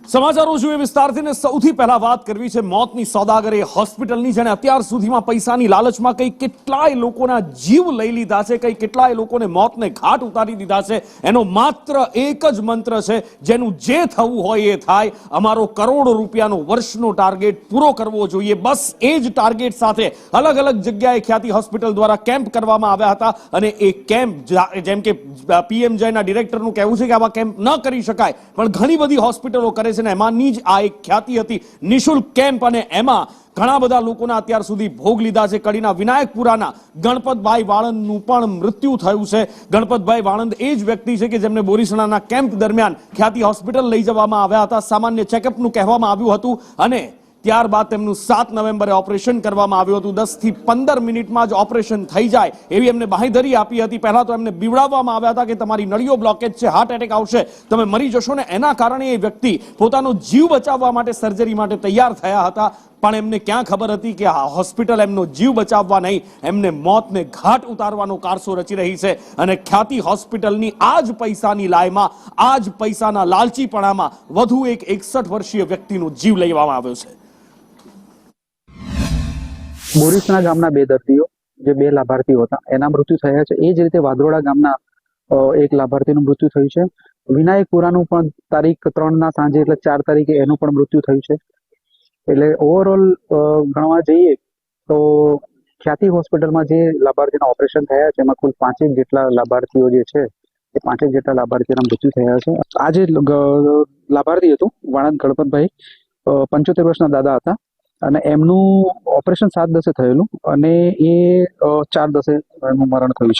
સમાચારો જોઈએ વિસ્તારથી ને સૌથી પહેલા વાત કરવી છે મોતની સોદાગરી હોસ્પિટલની, જેને અત્યાર સુધીમાં પૈસાની લાલચમાં કઈ કેટલાય લોકોના જીવ લઈ લીધા છે, કઈ કેટલાય લોકોને મોતને ઘાટ ઉતારી દીધા છે. એનો માત્ર એક જ મંત્ર છે, જેનું જે થવું હોય એ થાય, અમારો કરોડો રૂપિયાનો વર્ષનો ટાર્ગેટ પૂરો કરવો જોઈએ. બસ એ જ ટાર્ગેટ સાથે અલગ અલગ જગ્યાએ ખ્યાતિ હોસ્પિટલ દ્વારા કેમ્પ કરવામાં આવ્યા હતા અને એ કેમ્પ જેમ કે પીએમજેના ડિરેક્ટરનું કહેવું છે કે આવા કેમ્પ ન કરી શકાય, પણ ઘણી બધી હોસ્પિટલો કરે છે. એમાંની જ આ એક ખ્યાતિ હતી નિઃશુલ્ક કેમ્પ, અને એમાં ઘણા બધા લોકોના અત્યાર સુધી ભોગ લીધા છે. કડીના વિનાયકપુરાના ગણપતભાઈ વાળંદનું પણ મૃત્યુ થયું છે. ગણપતભાઈ વાળંદ એ જ વ્યક્તિ છે કે જેમને બોરીસણાના કેમ્પ દરમિયાન ખ્યાતિ હોસ્પિટલ લઈ જવામાં આવ્યા હતા. સામાન્ય ચેકઅપનું કહેવામાં આવ્યું હતું અને ત્યારબાદ તેમનું 7 નવેમ્બરે ઓપરેશન કરવામાં આવ્યું હતું. 10 થી 15 મિનિટમાં જ ઓપરેશન થઈ જાય એવી એમને બાંહેધરી આપી હતી. પહેલા તો એમને બીવડાવવામાં આવ્યા હતા કે તમારી નળીઓ બ્લોકેજ છે, હાર્ટ એટેક આવશે, તમે મરી જશો ને. એના કારણે એ વ્યક્તિ પોતાનો જીવ બચાવવા માટે સર્જરી માટે તૈયાર થયા હતા. પણ એમને ક્યાં ખબર હતી કે આ હોસ્પિટલ એમનો જીવ બચાવવા નહીં, એમને મોતને ઘાટ ઉતારવાનો કારસો રચી રહી છે. અને ખ્યાતિ હોસ્પિટલની આ જ પૈસાની લાયમાં, આ જ પૈસાના લાલચીપણામાં વધુ એક 61 વર્ષીય વ્યક્તિનો જીવ લેવામાં આવ્યો છે. બોરીસણા ગામના 2 દર્દીઓ, જે 2 લાભાર્થીઓ હતા, એના મૃત્યુ થયા છે. એ જ રીતે વાદરોડા ગામના એક લાભાર્થીનું મૃત્યુ થયું છે. વિનાયકપુરાનું પણ તારીખ 3 સાંજે એટલે 4 તારીખે એનું પણ મૃત્યુ થયું છે. એટલે ઓવરઓલ ગણવા જઈએ તો ખ્યાતિ હોસ્પિટલમાં જે લાભાર્થીના ઓપરેશન થયા છે એમાં કુલ 5 જેટલા લાભાર્થીઓ જે છે એ 5 જેટલા લાભાર્થીઓના મૃત્યુ થયા છે. આ જે લાભાર્થી હતું વાણંદ ગણપતભાઈ, 75 વર્ષના દાદા હતા અને એમનું ઓપરેશન 7/10 થયેલું અને એ 4/10 એમનું મરણ થયું છે.